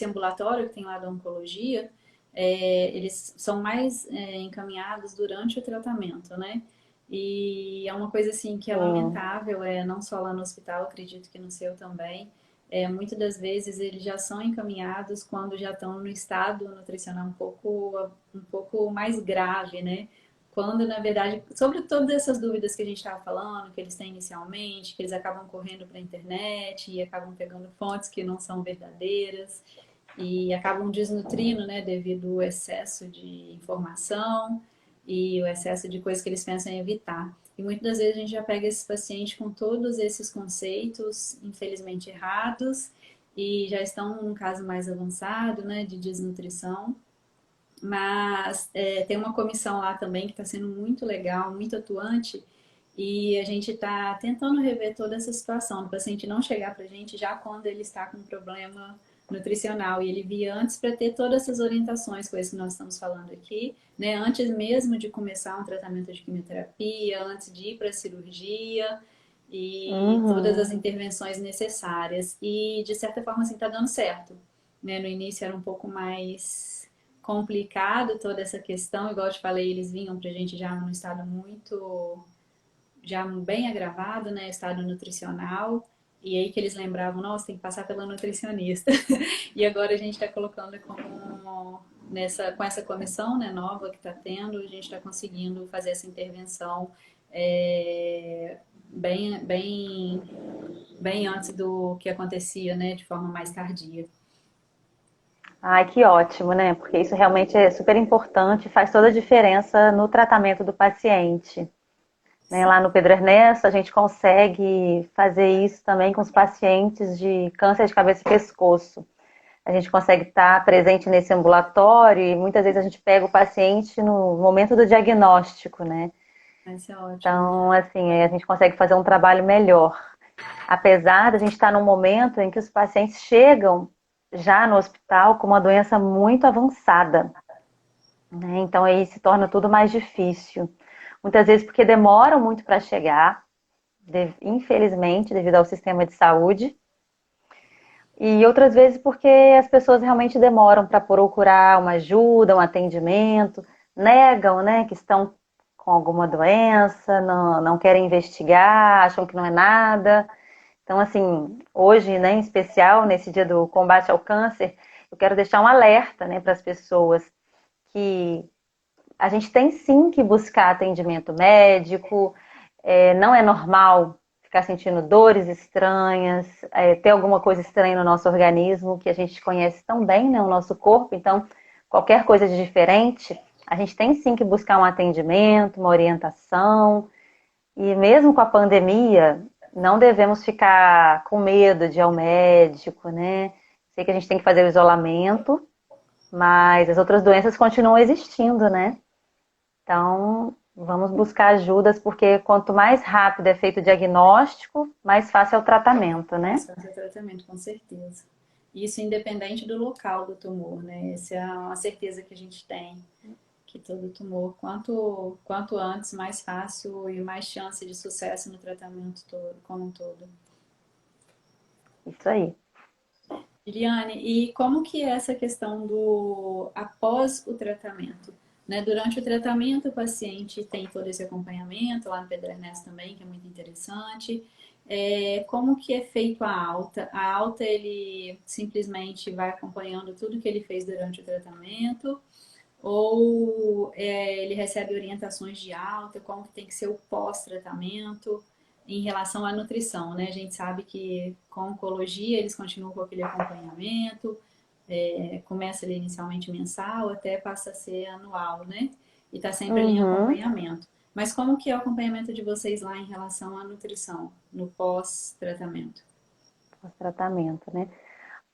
ambulatório que tem lá da oncologia, eles são mais encaminhados durante o tratamento, né? E é uma coisa assim que é Sim. lamentável, não só lá no hospital, acredito que no seu também. Muitas das vezes eles já são encaminhados quando já estão no estado nutricional um pouco mais grave, né? Quando, na verdade, sobre todas essas dúvidas que a gente estava falando, que eles têm inicialmente, que eles acabam correndo para a internet e acabam pegando fontes que não são verdadeiras e acabam desnutrindo, né, devido ao excesso de informação e o excesso de coisas que eles pensam em evitar. E muitas das vezes a gente já pega esse paciente com todos esses conceitos, infelizmente errados, e já estão num caso mais avançado, né, de desnutrição. Mas tem uma comissão lá também que está sendo muito legal, muito atuante, e a gente está tentando rever toda essa situação, do paciente não chegar para a gente já quando ele está com um problema nutricional, e ele vir antes para ter todas essas orientações, coisas que nós estamos falando aqui, né? Antes mesmo de começar um tratamento de quimioterapia, antes de ir para a cirurgia, e todas Uhum. as intervenções necessárias. E de certa forma, assim, está dando certo. Né? No início era um pouco mais complicado toda essa questão, igual eu te falei, eles vinham pra gente já num estado muito, já bem agravado, né, estado nutricional, e aí que eles lembravam, nossa, tem que passar pela nutricionista. E agora a gente está colocando como com essa comissão, né, nova que está tendo, a gente está conseguindo fazer essa intervenção bem, bem, bem antes do que acontecia, né, de forma mais tardia. Ai, que ótimo, né? Porque isso realmente é super importante, faz toda a diferença no tratamento do paciente. Né? Lá no Pedro Ernesto, a gente consegue fazer isso também com os pacientes de câncer de cabeça e pescoço. A gente consegue estar presente nesse ambulatório e muitas vezes a gente pega o paciente no momento do diagnóstico, né? Vai ser ótimo. Então, assim, a gente consegue fazer um trabalho melhor. Apesar de a gente estar num momento em que os pacientes chegam já no hospital com uma doença muito avançada, né? Então aí se torna tudo mais difícil. Muitas vezes porque demoram muito para chegar, infelizmente, devido ao sistema de saúde, e outras vezes porque as pessoas realmente demoram para procurar uma ajuda, um atendimento, negam, né, que estão com alguma doença, não querem investigar, acham que não é nada. Então, assim, hoje, né, em especial, nesse dia do combate ao câncer, eu quero deixar um alerta, né, para as pessoas que a gente tem sim que buscar atendimento médico, não é normal ficar sentindo dores estranhas, ter alguma coisa estranha no nosso organismo, que a gente conhece tão bem, né, o nosso corpo, então qualquer coisa de diferente, a gente tem sim que buscar um atendimento, uma orientação, e mesmo com a pandemia, não devemos ficar com medo de ir ao médico, né? Sei que a gente tem que fazer o isolamento, mas as outras doenças continuam existindo, né? Então, vamos buscar ajudas, porque quanto mais rápido é feito o diagnóstico, mais fácil é o tratamento, né? Mais fácil o tratamento, com certeza. Isso independente do local do tumor, né? Essa é uma certeza que a gente tem, que todo tumor, quanto antes, mais fácil e mais chance de sucesso no tratamento todo, como um todo. Isso aí. Liliane, e como que é essa questão do após o tratamento? Né? Durante o tratamento, o paciente tem todo esse acompanhamento, lá no Pedro Ernesto também, que é muito interessante. Como que é feito a alta? A alta, ele simplesmente vai acompanhando tudo que ele fez durante o tratamento, ou ele recebe orientações de alta, como que tem que ser o pós-tratamento em relação à nutrição, né? A gente sabe que com oncologia eles continuam com aquele acompanhamento, começa ali inicialmente mensal, até passa a ser anual, né? E está sempre ali em Uhum. acompanhamento. Mas como que é o acompanhamento de vocês lá em relação à nutrição, no pós-tratamento? Tratamento, né?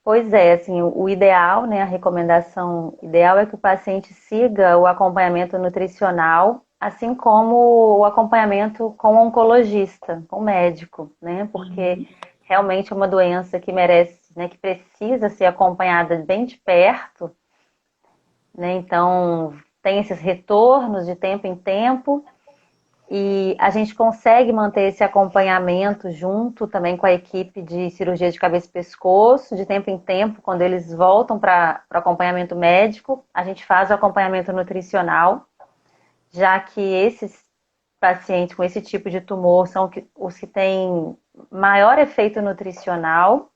Pois é, assim, o ideal, né, a recomendação ideal é que o paciente siga o acompanhamento nutricional, assim como o acompanhamento com o oncologista, com o médico, né? Porque Uhum. realmente é uma doença que merece, né, que precisa ser acompanhada bem de perto, né? Então, tem esses retornos de tempo em tempo, E a gente consegue manter esse acompanhamento junto também com a equipe de cirurgia de cabeça e pescoço, de tempo em tempo, quando eles voltam para o acompanhamento médico, a gente faz o acompanhamento nutricional, já que esses pacientes com esse tipo de tumor são os que têm maior efeito nutricional.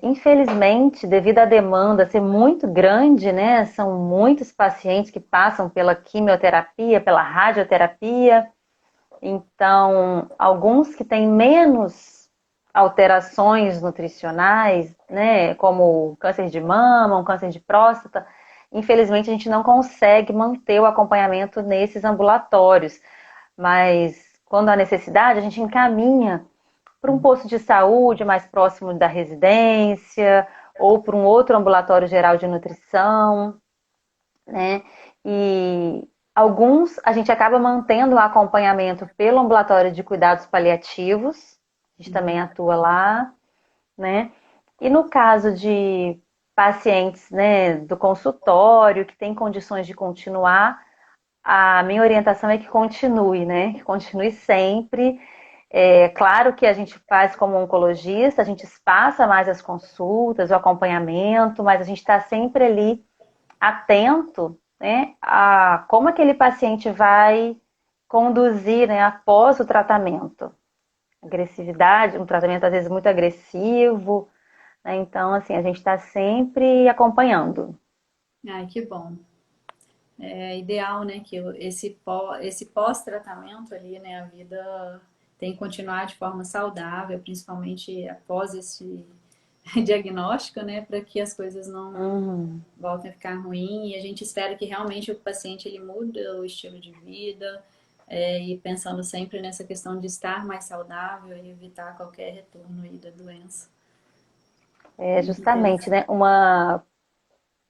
Infelizmente, devido à demanda ser muito grande, né, são muitos pacientes que passam pela quimioterapia, pela radioterapia, então, alguns que têm menos alterações nutricionais, né, como câncer de mama, um câncer de próstata, infelizmente a gente não consegue manter o acompanhamento nesses ambulatórios. Mas quando há necessidade, a gente encaminha para um posto de saúde mais próximo da residência ou para um outro ambulatório geral de nutrição, né? E alguns a gente acaba mantendo o acompanhamento pelo ambulatório de cuidados paliativos, a gente também atua lá, né? E no caso de pacientes, né, do consultório que tem condições de continuar, a minha orientação é que continue, né? Que continue sempre. É claro que a gente faz como oncologista, a gente espaça mais as consultas, o acompanhamento, mas a gente está sempre ali atento, né, a como aquele paciente vai conduzir, né, após o tratamento. Agressividade, um tratamento às vezes muito agressivo, né, então assim, a gente está sempre acompanhando. Ai, que bom. É ideal, né, que esse pós-tratamento ali, né, a vida tem que continuar de forma saudável, principalmente após esse diagnóstico, né, para que as coisas não Uhum. voltem a ficar ruim. E a gente espera que realmente o paciente ele muda o estilo de vida, e pensando sempre nessa questão de estar mais saudável e evitar qualquer retorno aí da doença. É Muito justamente, interessante. né, uma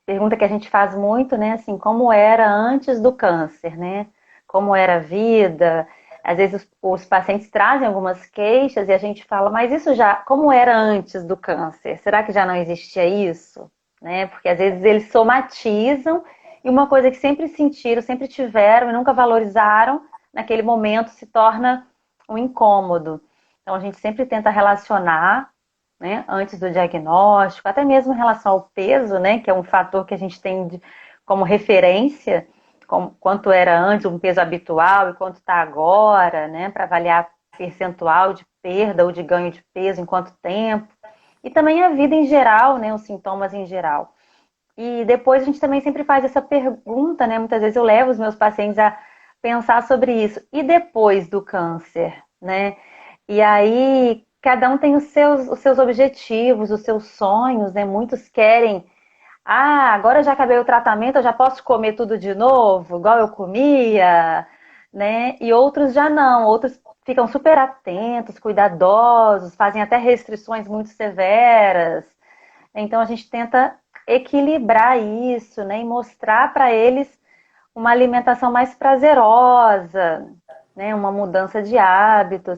pergunta que a gente faz muito, né, assim, como era antes do câncer, né? Como era a vida? Às vezes os pacientes trazem algumas queixas e a gente fala, mas isso já, como era antes do câncer? Será que já não existia isso? Né? Porque às vezes eles somatizam e uma coisa que sempre sentiram, sempre tiveram e nunca valorizaram, naquele momento se torna um incômodo. Então a gente sempre tenta relacionar, né, antes do diagnóstico, até mesmo em relação ao peso, né, que é um fator que a gente tem como referência, como, quanto era antes um peso habitual e quanto está agora, né, para avaliar percentual de perda ou de ganho de peso em quanto tempo, e também a vida em geral, né, os sintomas em geral. E depois a gente também sempre faz essa pergunta, né, muitas vezes eu levo os meus pacientes a pensar sobre isso. E depois do câncer, né? E aí, cada um tem os seus objetivos, os seus sonhos, né? Muitos querem, agora eu já acabei o tratamento, eu já posso comer tudo de novo, igual eu comia, né? E outros já não, outros ficam super atentos, cuidadosos, fazem até restrições muito severas. Então a gente tenta equilibrar isso, né? E mostrar para eles uma alimentação mais prazerosa, né? Uma mudança de hábitos.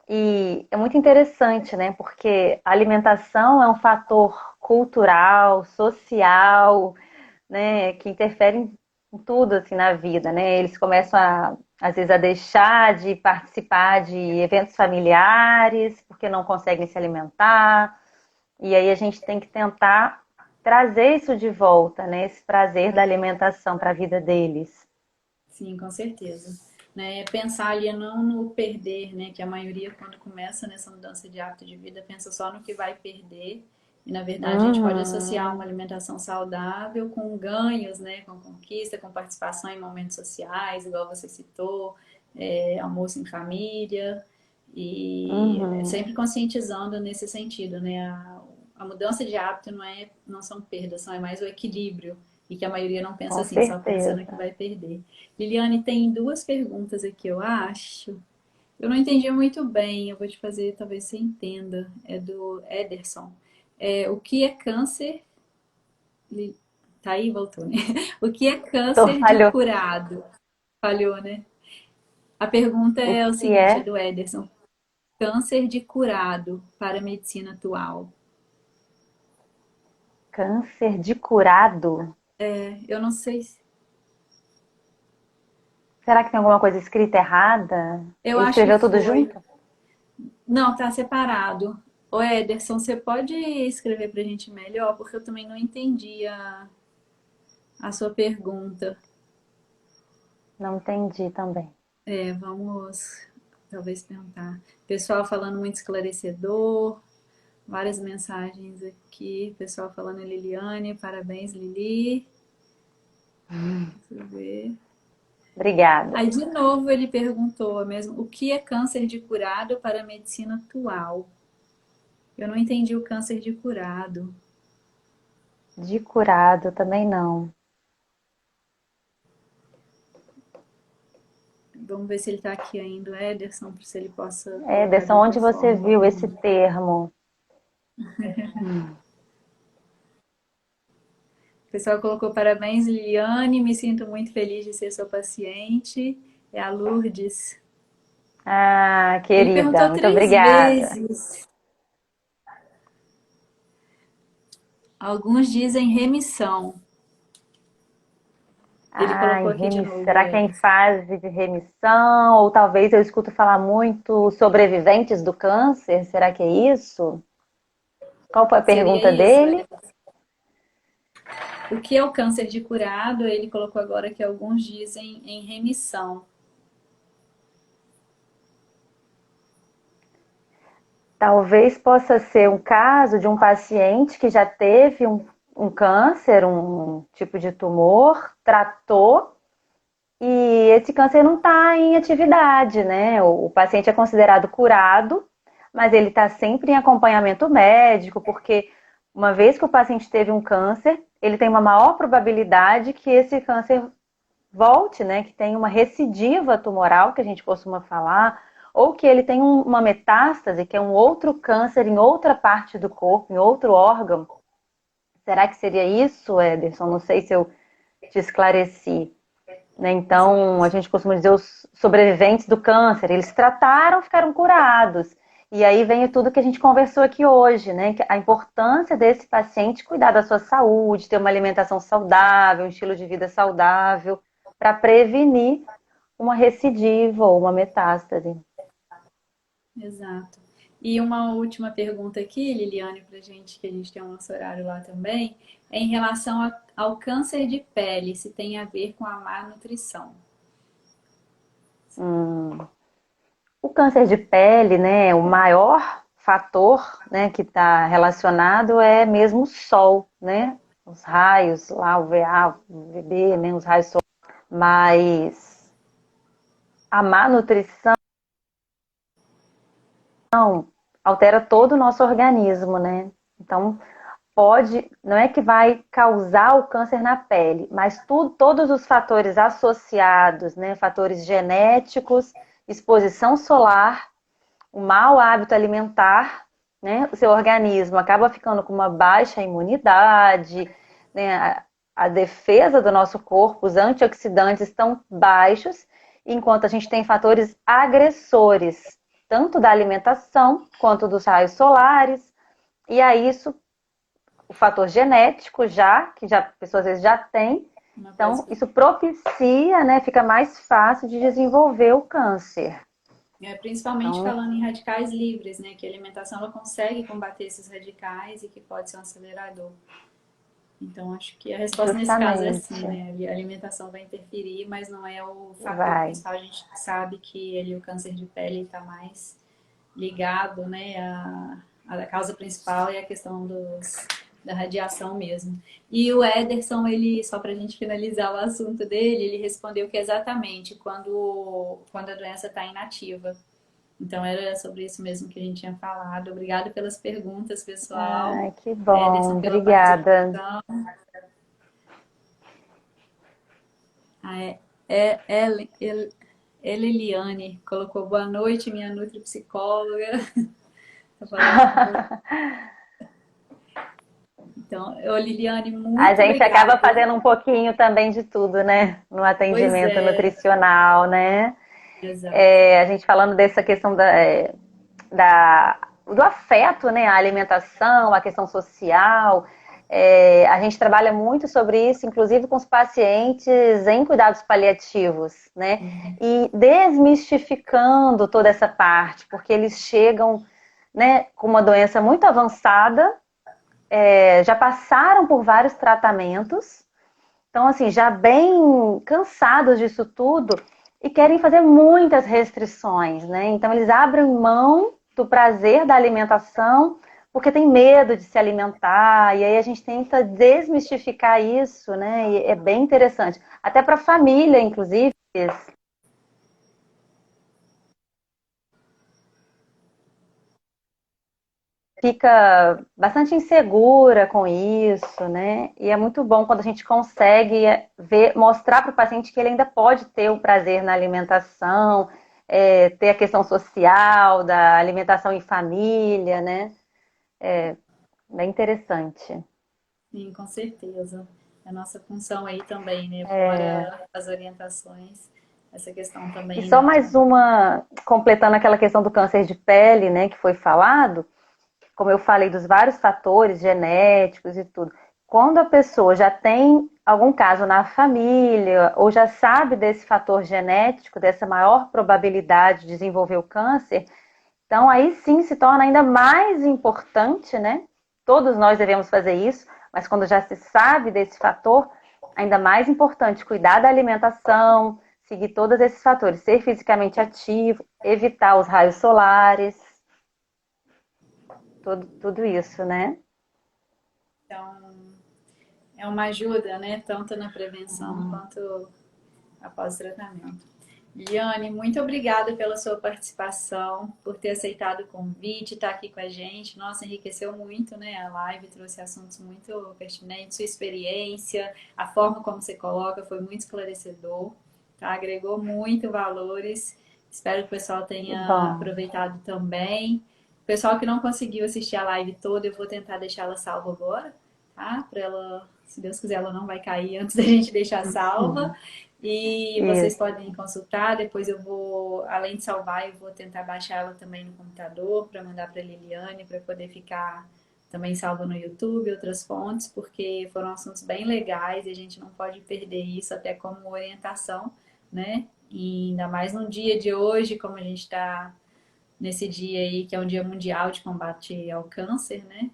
E é muito interessante, né? Porque a alimentação é um fator cultural, social, né? Que interfere em tudo assim na vida, né? Eles começam às vezes a deixar de participar de eventos familiares porque não conseguem se alimentar. E aí a gente tem que tentar trazer isso de volta, né? Esse prazer da alimentação para a vida deles. Sim, com certeza. Né, pensar ali não no perder, né? Que a maioria, quando começa nessa mudança de hábito de vida, pensa só no que vai perder. E na verdade a gente pode associar uma Uhum, alimentação saudável com ganhos, né? Com conquista, com participação em momentos sociais, igual você citou, almoço em família. E uhum, sempre conscientizando nesse sentido, né? A mudança de hábito não são perdas, são mais o equilíbrio. E que a maioria não pensa com assim, só pensando que certeza. vai perder. Liliane, tem duas perguntas aqui, eu acho. Eu não entendi muito bem, eu vou te fazer, talvez você entenda. É do Ederson. O que é câncer? Tá aí, voltou, né? O que é Tô câncer de falhou. curado? Falhou, né? A pergunta O é o que seguinte, é é do Ederson. Câncer de curado para a medicina atual. câncer de curado? Eu não sei. Será que tem alguma coisa escrita errada? Eu Ele acho que escreveu tudo foi. junto? Não, tá separado. Ô Ederson, você pode escrever pra gente melhor? Porque eu também não entendi a sua pergunta. Não entendi também. Vamos talvez tentar. Pessoal falando muito esclarecedor, várias mensagens aqui. Pessoal falando Liliane, parabéns Lili. Deixa eu ver. Obrigada. Aí de novo ele perguntou mesmo, o que é câncer de curado para a medicina atual? Eu não entendi o câncer de curado. De curado também não. Vamos ver se ele está aqui ainda, Ederson, se ele possa colocar de Ederson, outra onde você forma. viu esse termo? O pessoal colocou parabéns, Liliane. Me sinto muito feliz de ser sua paciente. É a Lourdes. Ah, Ele querida, perguntou muito três obrigada. vezes. Alguns dizem remissão. Ele Ai, colocou aqui de novo, será que é em Ederson. fase de remissão? Ou talvez eu escuto falar muito sobreviventes do câncer? Será que é isso? Qual foi a Seria pergunta isso, dele? Ederson. O que é o câncer de curado? Ele colocou agora que alguns dizem em remissão. Talvez possa ser um caso de um paciente que já teve um câncer, um tipo de tumor, tratou e esse câncer não está em atividade, né? O paciente é considerado curado, mas ele está sempre em acompanhamento médico, porque uma vez que o paciente teve um câncer, ele tem uma maior probabilidade que esse câncer volte, né? Que tenha uma recidiva tumoral, que a gente costuma falar, ou que ele tenha uma metástase, que é um outro câncer em outra parte do corpo, em outro órgão. Será que seria isso, Ederson? Não sei se eu te esclareci. Né? Então, a gente costuma dizer os sobreviventes do câncer, eles trataram, ficaram curados. E aí vem tudo que a gente conversou aqui hoje, né? A importância desse paciente cuidar da sua saúde, ter uma alimentação saudável, um estilo de vida saudável, para prevenir uma recidiva ou uma metástase. Exato. E uma última pergunta aqui, Liliane, para gente, que a gente tem o nosso horário lá também, é em relação ao câncer de pele, se tem a ver com a má nutrição. Hum. O câncer de pele, né, o maior fator, né, que está relacionado é mesmo o sol, né, os raios, lá o VA, o VB, né, os raios solares. Mas a má nutrição altera todo o nosso organismo, né? Então, pode, não é que vai causar o câncer na pele, mas todos os fatores associados, né, fatores genéticos, exposição solar, o mau hábito alimentar, né, o seu organismo acaba ficando com uma baixa imunidade, né, a defesa do nosso corpo, os antioxidantes estão baixos, enquanto a gente tem fatores agressores, tanto da alimentação quanto dos raios solares, e aí isso, o fator genético que já a pessoa às vezes já tem, então isso propicia, né, fica mais fácil de desenvolver o câncer. Principalmente Então, falando em radicais livres, né? Que a alimentação ela consegue combater esses radicais e que pode ser um acelerador. Então, acho que a resposta nesse caso é sim, justamente, né? A alimentação vai interferir, mas não é o fator vai. principal. A gente sabe que ele, o câncer de pele está mais ligado, né? A causa principal é a questão da radiação mesmo. E o Ederson, ele, só para a gente finalizar o assunto dele, ele respondeu que é exatamente quando a doença está inativa. Então era sobre isso mesmo que a gente tinha falado. Obrigada pelas perguntas, pessoal. Ai, que Ederson bom, pela obrigada. participação. Ah, Eliane colocou boa noite, minha nutri-psicóloga. Tá falando com você. Então, Liliane, A muito gente acaba obrigada. fazendo um pouquinho também de tudo, né? No Pois atendimento é, nutricional, né? exato. A gente falando dessa questão do afeto, né? A alimentação, a questão social. A gente trabalha muito sobre isso, inclusive com os pacientes em cuidados paliativos, né? E desmistificando toda essa parte, porque eles chegam, né, com uma doença muito avançada, já passaram por vários tratamentos, então, assim, já bem cansados disso tudo e querem fazer muitas restrições, né? Então, eles abrem mão do prazer da alimentação porque tem medo de se alimentar. E aí a gente tenta desmistificar isso, né? E é bem interessante. Até para a família, inclusive, fica bastante insegura com isso, né? E é muito bom quando a gente consegue ver, mostrar para o paciente que ele ainda pode ter o prazer na alimentação, ter a questão social da alimentação em família, né? Bem interessante. Sim, com certeza. É a nossa função aí também, né? Fora as orientações, essa questão E também só mais uma, completando aquela questão do câncer de pele, né, que foi falado, como eu falei, dos vários fatores genéticos e tudo. Quando a pessoa já tem algum caso na família, ou já sabe desse fator genético, dessa maior probabilidade de desenvolver o câncer, então aí sim se torna ainda mais importante, né? Todos nós devemos fazer isso, mas quando já se sabe desse fator, ainda mais importante cuidar da alimentação, seguir todos esses fatores, ser fisicamente ativo, evitar os raios solares, tudo isso, né? então, é uma ajuda, né? Tanto na prevenção quanto após o tratamento. Liane, muito obrigada pela sua participação, por ter aceitado o convite, estar aqui com a gente. Nossa, enriqueceu muito, né? A live trouxe assuntos muito pertinentes, sua experiência, a forma como você coloca foi muito esclarecedor, tá? Agregou muito valores. Espero que o pessoal Que tenha bom. aproveitado também. O pessoal que não conseguiu assistir a live toda, eu vou tentar deixar ela salva agora, tá? Para ela, se Deus quiser, ela não vai cair antes da gente deixar salva. E vocês Isso. podem consultar. Depois eu vou, além de salvar, eu vou tentar baixar ela também no computador para mandar para a Liliane para poder ficar também salva no YouTube, outras fontes, porque foram assuntos bem legais e a gente não pode perder isso até como orientação, né? E ainda mais no dia de hoje, como a gente está nesse dia aí, que é um dia mundial de combate ao câncer, né?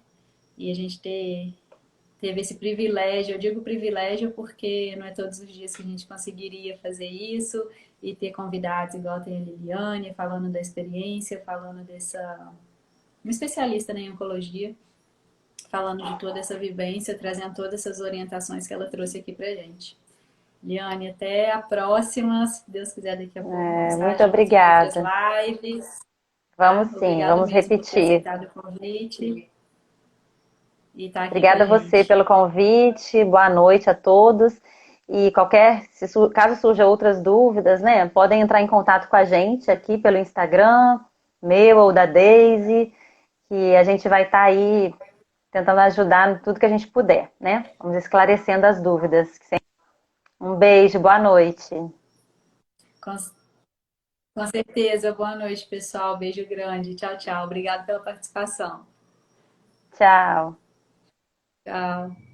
E a gente teve esse privilégio. Eu digo privilégio porque não é todos os dias que a gente conseguiria fazer isso e ter convidados igual tem a Liliane, falando da experiência, falando dessa. Uma especialista, né, em oncologia, falando de toda essa vivência, trazendo todas essas orientações que ela trouxe aqui pra gente. Liane, até a próxima. Se Deus quiser, daqui a pouco vamos estar Muito juntos em outras obrigada. lives. Vamos Tá? sim, Obrigada vamos mesmo por ter repetir. aceitado o convite e estar aqui com a Obrigada a você gente. pelo convite, boa noite a todos. E caso surja outras dúvidas, né, podem entrar em contato com a gente aqui pelo Instagram, meu ou da Daisy, que a gente vai estar aí tentando ajudar em tudo que a gente puder, né? Vamos esclarecendo as dúvidas. Um beijo, boa noite. Com Com certeza. Boa noite, pessoal. Beijo grande. Tchau, tchau. Obrigada pela participação. Tchau. Tchau.